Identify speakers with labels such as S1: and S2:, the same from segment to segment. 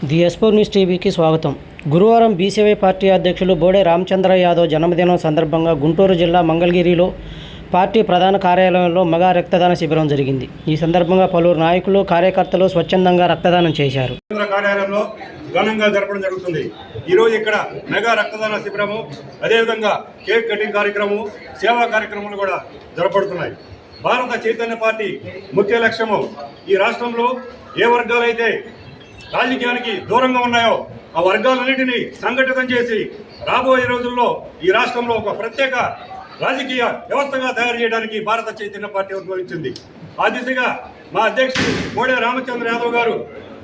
S1: The ఎస్పోర్ news టీవీకి స్వాగతం. గురువారం బీసీవై పార్టీ అధ్యక్షులు బోడే రామచంద్ర యాదవ్ జన్మదినం సందర్భంగా గుంటూరు జిల్లా మంగళగిరిలో పార్టీ ప్రధాన కార్యాలయంలో మెగా రక్తదాన శిబిరం జరిగింది. ఈ సందర్భంగా పలువురు నాయకులు, కార్యకర్తలు స్వచ్ఛందంగా రక్తదానం చేశారు.
S2: కార్యాలయంలో ఘనంగా జరపడం జరుగుతుంది. ఈరోజు ఇక్కడ మెగా రక్తదాన శిబిరము, అదేవిధంగా కేక్ కటింగ్ కార్యక్రమం, సేవా కార్యక్రమాలు కూడా జరపడుతున్నాయి. భారత చైతన్య పార్టీ ముఖ్య లక్ష్యము ఈ రాష్ట్రంలో ఏ వర్గాలైతే రాజకీయానికి దూరంగా ఉన్నాయో ఆ వర్గాలన్నింటినీ సంఘటితం చేసి రాబోయే రోజుల్లో ఈ రాష్ట్రంలో ఒక ప్రత్యేక రాజకీయ వ్యవస్థగా తయారు చేయడానికి భారత చైతన్య పార్టీ ఉద్భవించింది. ఆ దిశగా మా అధ్యక్షుడు బోడే రామచంద్ర యాదవ్ గారు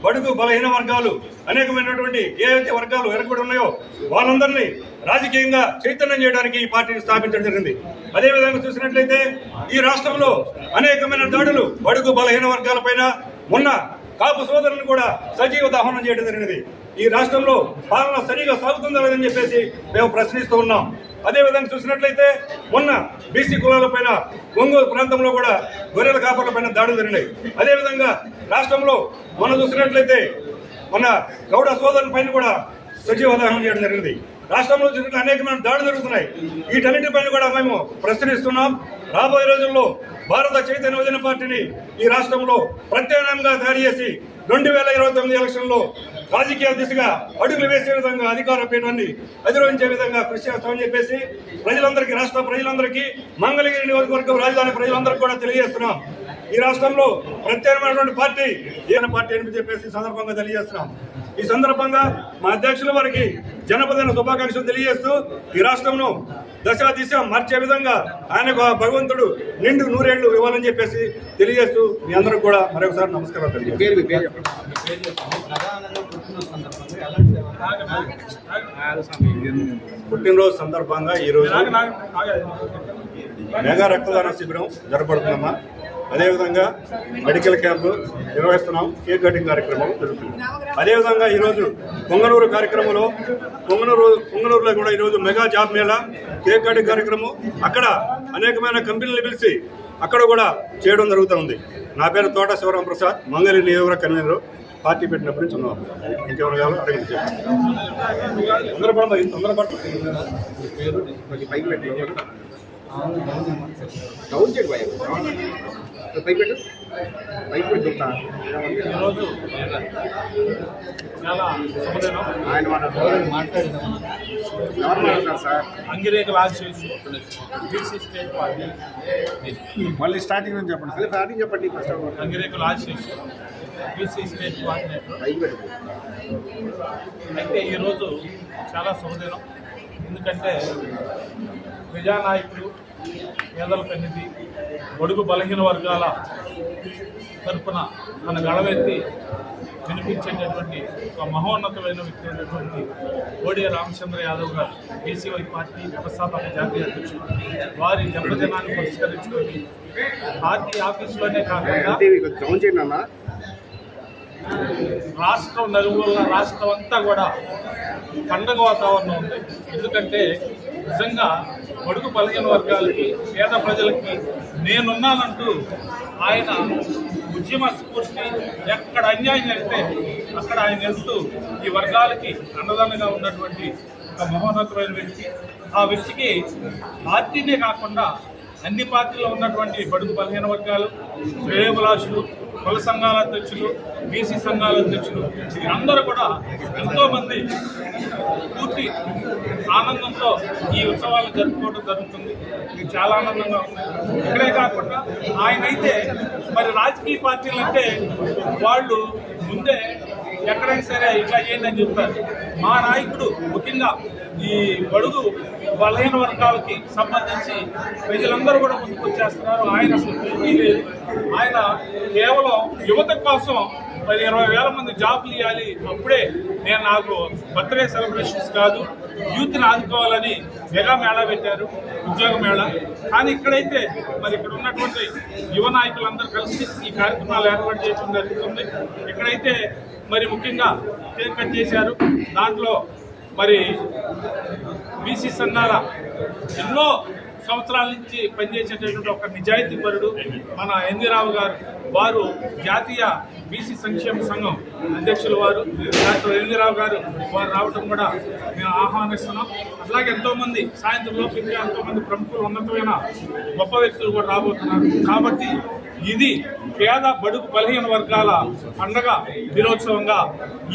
S2: బడుగు బలహీన వర్గాలు, అనేకమైనటువంటి ఏవైతే వర్గాలు వెనకబడి ఉన్నాయో వాళ్ళందరినీ రాజకీయంగా చైతన్యం చేయడానికి ఈ పార్టీని స్థాపించడం జరిగింది. అదేవిధంగా చూసినట్లయితే ఈ రాష్ట్రంలో అనేకమైన దాడులు బడుగు బలహీన వర్గాలపైన మొన్న కాపు సోదరులను కూడా సజీవ దహనం చేయడం జరిగినది. ఈ రాష్ట్రంలో పాలన సరిగా సాగుతుందా లేదని చెప్పేసి మేము ప్రశ్నిస్తూ ఉన్నాం. అదేవిధంగా చూసినట్లయితే మొన్న బీసీ కులాలపైన ఒంగోలు ప్రాంతంలో కూడా గొర్రెల కాపర్లపైన దాడులు జరిగినాయి. అదేవిధంగా రాష్ట్రంలో మనం చూసినట్లయితే మన గౌడ సోదరుల పైన కూడా సజీవ దహనం చేయడం జరిగింది. రాష్ట్రంలో చూసినట్లు అనేకమైన దాడులు జరుగుతున్నాయి. వీటన్నిటిపైన కూడా మేము ప్రశ్నిస్తున్నాం. రాబోయే రోజుల్లో భారత చైతన్య పార్టీని ఈ రాష్ట్రంలో ప్రత్యామ్నాయంగా తయారు చేసి 2029 ఎలక్షన్లో రాజకీయ దిశగా అడుగులు వేసే విధంగా అధికార పీఠాన్ని అధిరోహించే విధంగా కృషి చేస్తామని చెప్పేసి ప్రజలందరికీ, రాష్ట్ర ప్రజలందరికీ, మంగళగిరి నియోజకవర్గం రాజధాని ప్రజలందరికీ కూడా తెలియజేస్తున్నాం. ఈ రాష్ట్రంలో ప్రత్యేకమైనటువంటి పార్టీ ఏదైనా పార్టీ అని చెప్పేసి సందర్భంగా తెలియజేస్తున్నాం. ఈ సందర్భంగా మా అధ్యక్షుల వారికి జనపదన శుభాకాంక్షలు తెలియజేస్తూ ఈ రాష్ట్రంలో దశ దిశ మార్చే విధంగా ఆయనకు భగవంతుడు నిండు నూరేళ్లు ఇవ్వాలని చెప్పేసి తెలియజేస్తూ మీ అందరికి కూడా మరొకసారి నమస్కారం తెలియజేస్తాను. పుట్టినరోజు సందర్భంగా ఈరోజు మెగా రక్తదాన శిబిరం జరపడుతున్నామా, అదేవిధంగా మెడికల్ క్యాంపు నిర్వహిస్తున్నాం, కేక్ కటింగ్ కార్యక్రమం జరుగుతుంది. అదేవిధంగా ఈరోజు పొంగనూరు కార్యక్రమంలో పొంగనూరులో కూడా ఈరోజు mega job Mela, cake cutting కార్యక్రమం, అక్కడ అనేకమైన కంపెనీలు పిలిచి అక్కడ కూడా చేయడం జరుగుతుంది. నా పేరు తోట శివరాం ప్రసాద్, మంగళగిరి నియోజకవర్గ కన్వీనర్. పార్టీ పెట్టినప్పటి నుంచి ఉన్నాం. ఇంకెవరు కావాలో అడగండి.
S3: ఈరోజు చాలా శుభదినం. Angirekula Ashis BC state party
S2: మళ్ళీ స్టార్టింగ్ నుంచి చెప్పండి.
S3: Angirekula Ashis BC state coordinator. అయితే ఈరోజు చాలా శుభదినం. ఎందుకంటే ప్రజానాయకులు, పేదల పెన్నిధి, బడుగు బలహీన వర్గాల తరపున మన గళవెత్తి వినిపించేటటువంటి ఒక మహోన్నతమైన వ్యక్తి అయినటువంటి బోడే రామచంద్ర యాదవ్ గారు, బీసీవై పార్టీ వ్యవస్థాపక జాతీయ అధ్యక్షులు, వారి జన్మదినాన్ని పురస్కరించుకొని పార్టీ ఆఫీసులోనే కాకుండా రాష్ట్రం నలుగురుల రాష్ట్రం అంతా కూడా పండగ వాతావరణం ఉంది. ఎందుకంటే నిజంగా బడుగు బలహీన వర్గాలకి, పేద ప్రజలకి నేనున్నానంటూ ఆయన ఉద్యమ స్ఫూర్తి, ఎక్కడ అన్యాయం జరిగితే అక్కడ ఆయన వెళ్తూ ఈ వర్గాలకి అన్నదానంగా ఉన్నటువంటి ఒక మహోన్నతమైన వ్యక్తి. ఆ వ్యక్తికి పార్టీనే కాకుండా అన్ని పార్టీలో ఉన్నటువంటి బడుగు బలహీన వర్గాలు, శ్రేయోభిలాషులు, కుల సంఘాల అధ్యక్షులు, బీసీ సంఘాల అధ్యక్షులు అందరూ కూడా ఎంతోమంది పూర్తి ఆనందంతో ఈ ఉత్సవాలు జరుపుకోవడం జరుగుతుంది. ఇది చాలా ఆనందంగా ఉంది. ఇక్కడే కాకుండా ఆయన అయితే మరి రాజకీయ పార్టీలు అంటే వాళ్ళు ముందే ఎక్కడైనా సరే ఇట్లా చేయండి అని చెప్తారు. మా నాయకుడు ముఖ్యంగా ఈ బడుగు బలహీన వర్గాలకి సంబంధించి ప్రజలందరూ కూడా ముందుకు వచ్చేస్తున్నారు. ఆయన అసలు లేదు. ఆయన కేవలం యువత కోసం 20,000 మంది జాబ్లు ఇవ్వాలి, అప్పుడే నాకు బర్త్డే సెలబ్రేషన్స్ కాదు, యూత్ని ఆదుకోవాలని మెగా మేళా పెట్టారు, ఉద్యోగ మేళా. కానీ ఇక్కడైతే మరి ఇక్కడ ఉన్నటువంటి యువ నాయకులందరూ కలిసి ఈ కార్యక్రమాలు ఏర్పాటు చేయడం జరుగుతుంది. ఇక్కడైతే మరి ముఖ్యంగా కేక్ కట్ చేశారు. దాంట్లో మరి బీసీ సంఘాల ఎన్నో సంవత్సరాల నుంచి పనిచేసేటటువంటి ఒక నిజాయితీపరుడు మన ఎన్వి రావు గారు. వారు జాతీయ బీసీ సంక్షేమ సంఘం అధ్యక్షులు వారు డాక్టర్ ఎన్వి రావు గారు వారు రావడం కూడా మేము ఆహ్వానిస్తున్నాం. అట్లాగే ఎంతోమంది సాయంత్రంలోపు ఇంకా ఎంతోమంది ప్రముఖులు ఉన్నతమైన గొప్ప వ్యక్తులు కూడా రాబోతున్నారు. కాబట్టి ఇది పేద బడుగు బలహీన వర్గాల పండగ దినోత్సవంగా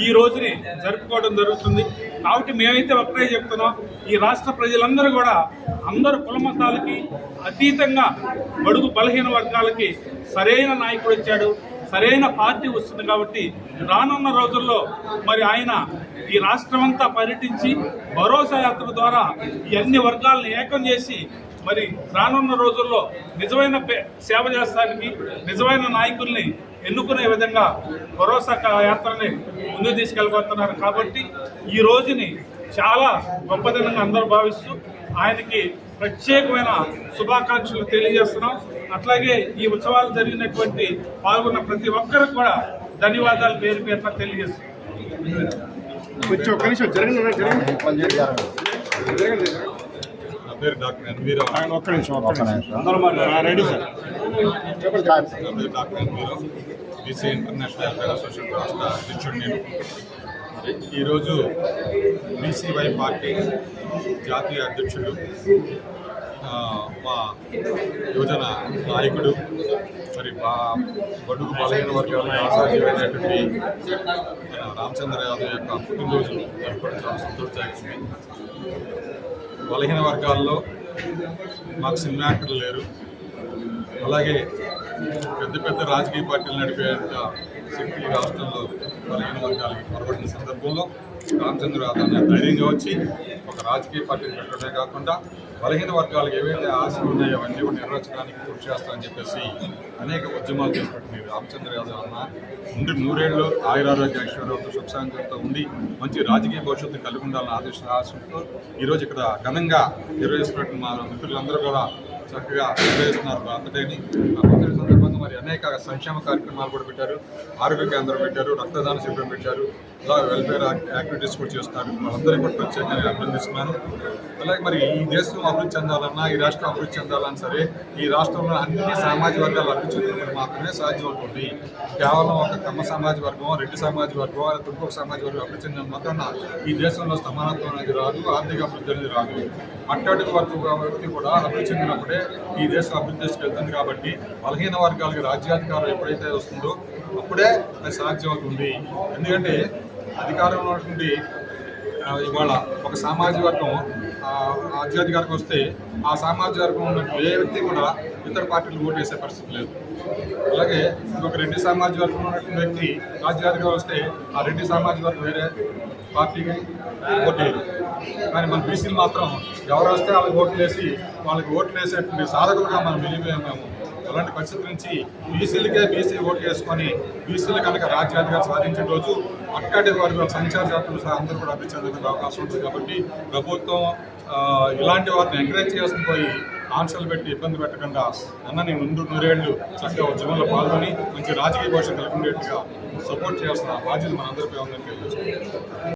S3: ఈ రోజుని జరుపుకోవడం జరుగుతుంది. కాబట్టి మేమైతే ఒకటే చెప్తున్నాం, ఈ రాష్ట్ర ప్రజలందరూ కూడా అందరు కులమతాలకి అతీతంగా బడుగు బలహీన వర్గాలకి సరైన నాయకుడు వచ్చాడు, సరైన పార్టీ వస్తుంది. కాబట్టి రానున్న రోజుల్లో మరి ఆయన ఈ రాష్ట్రమంతా పర్యటించి భరోసా యాత్ర ద్వారా ఈ అన్ని వర్గాలను ఏకం చేసి మరి రానున్న రోజుల్లో నిజమైన సేవ చేస్తానికి నిజమైన నాయకుల్ని ఎన్నుకునే విధంగా భరోసా యాత్రని ముందుకు తీసుకెళ్ళిపోతున్నారు. కాబట్టి ఈ రోజుని చాలా గొప్పదినంగా అందరూ భావిస్తూ ఆయనకి ప్రత్యేకమైన శుభాకాంక్షలు తెలియజేస్తున్నాం. అట్లాగే ఈ ఉత్సవాలు జరిగినటువంటి పాల్గొన్న ప్రతి ఒక్కరికి కూడా ధన్యవాదాలు పేరు పేరున తెలియజేస్తున్నాం.
S4: నా పేరు డాక్టర్ ఎన్వి రావు. నా పేరు డాక్టర్ ఎన్వి రావు, బీసీ ఇంటర్నేషనల్ వెల్ఫేర్ అసోసియేషన్ రాష్ట్ర అధ్యక్షుడు నేను. ఈరోజు బీసీవై పార్టీ జాతీయ అధ్యక్షుడు మా యువజన నాయకుడు మరి బడుగు బలహీన వర్గాలకు ఆశాజీవైనటువంటి మన రామచంద్ర యాదవ్ యొక్క పుట్టినరోజు జరుపుకోవడం చాలా సంతోషదాయకమే. బలహీన వర్గాల్లో మాకు సినిమా యాక్టర్లు లేరు, అలాగే పెద్ద పెద్ద రాజకీయ పార్టీలు నడిపేంత శక్తి రాష్ట్రంలో బలహీన వర్గాలకి పొరబడిన సందర్భంలో రామచంద్ర యాదవ్ ధైర్యంగా వచ్చి ఒక రాజకీయ పార్టీని పెట్టడమే కాకుండా బలహీన వర్గాలకు ఏవైతే ఆశలు ఉన్నాయో అవన్నీ కూడా నెరవేర్చడానికి కృషి చేస్తామని చెప్పేసి అనేక ఉద్యమాలు చేసినట్టు రామచంద్ర యాదవ్ అన్న ఉండి 100 ఏళ్ళు ఆయురారోగ్య ఐశ్వర్యంతో సుఖశాంతితో ఉండి మంచి రాజకీయ భవిష్యత్తు కలిగి ఉండాలని ఆశతో ఈరోజు ఇక్కడ ఘనంగా నిర్వహిస్తున్నట్టు మా మిత్రులందరూ కూడా చక్కగా నిర్వహిస్తున్నారు అంతటేని. ఆ పండుగ సందర్భంగా మరి అనేక సంక్షేమ కార్యక్రమాలు కూడా పెట్టారు, ఆరోగ్య కేంద్రం పెట్టారు, రక్తదాన శిబిరం పెట్టారు, ఇలా వెల్ఫేర్ యాక్టివిటీస్ కూడా చేస్తున్నారు. వాళ్ళందరికీ కూడా ప్రత్యేకంగా అభినందిస్తున్నాను. అలాగే మరి ఈ దేశం అభివృద్ధి చెందాలన్నా, ఈ రాష్ట్రం అభివృద్ధి చెందాలన్నా సరే ఈ రాష్ట్రంలో అన్ని సామాజిక వర్గాలు అభివృద్ధి చెందినప్పుడు మాత్రమే సాధ్యం అవుతుంది. కేవలం ఒక కమ్మ సమాజ వర్గం, రెడ్డి సమాజ వర్గం, ఇంకొక సమాజ వర్గం అభివృద్ధి చెందిన మాత్రం ఈ దేశంలో సమానత్వం అనేది రాదు, ఆర్థిక అభివృద్ధి అనేది రాదు. అట్టడుగు వ్యక్తి కూడా అభివృద్ధి చెందినప్పుడే ఈ దేశం అభివృద్ధి చేసుకెళ్తుంది. కాబట్టి బలహీన వర్గాలకు రాజ్యాధికారం ఎప్పుడైతే వస్తుందో అప్పుడే అది సాధ్యం అవుతుంది. ఎందుకంటే అధికారంలో ఉన్నటువంటి ఇవాళ ఒక సామాజిక వర్గం రాజ్యాధికారికి వస్తే ఆ సామాజిక వర్గం ఉన్నటువంటి ఏ వ్యక్తి కూడా ఇతర పార్టీలు ఓటు వేసే పరిస్థితి లేదు. అలాగే ఇంకొక రెడ్డి సామాజిక వర్గం ఉన్నటువంటి వ్యక్తి రాజ్యాధికారం వస్తే ఆ రెడ్డి సామాజిక వర్గం వేరే పార్టీకి ఓటు వేయరు. కానీ మన బీసీలు మాత్రం ఎవరు వస్తే వాళ్ళకి ఓట్లు వేసేటువంటి సాధకులుగా మనం వెళ్ళిపోయాము. అలాంటి పరిస్థితి నుంచి బీసీ ఓటు వేసుకొని బీసీలు కనుక రాజ్యాధికారం సాధించిన రోజు అక్కడి వర్గాల సంచార జాతులు అందరూ కూడా అభివృద్ధి చెందడానికి అవకాశం ఉంటుంది. కాబట్టి ప్రభుత్వం ఇలాంటి వారిని ఎంకరేజ్ చేసుకుని పోయి ఆంక్షలు పెట్టి ఇబ్బంది పెట్టకుండా నేను 100 ఏళ్ళు చక్కగా ఉద్యమంలో పాల్గొని మంచి రాజకీయ భవిష్యత్తు కలిగి ఉండేట్టుగా సపోర్ట్ చేయాల్సిన బాధ్యత మనందరిపై ఉందని తెలియజేస్తున్నాను.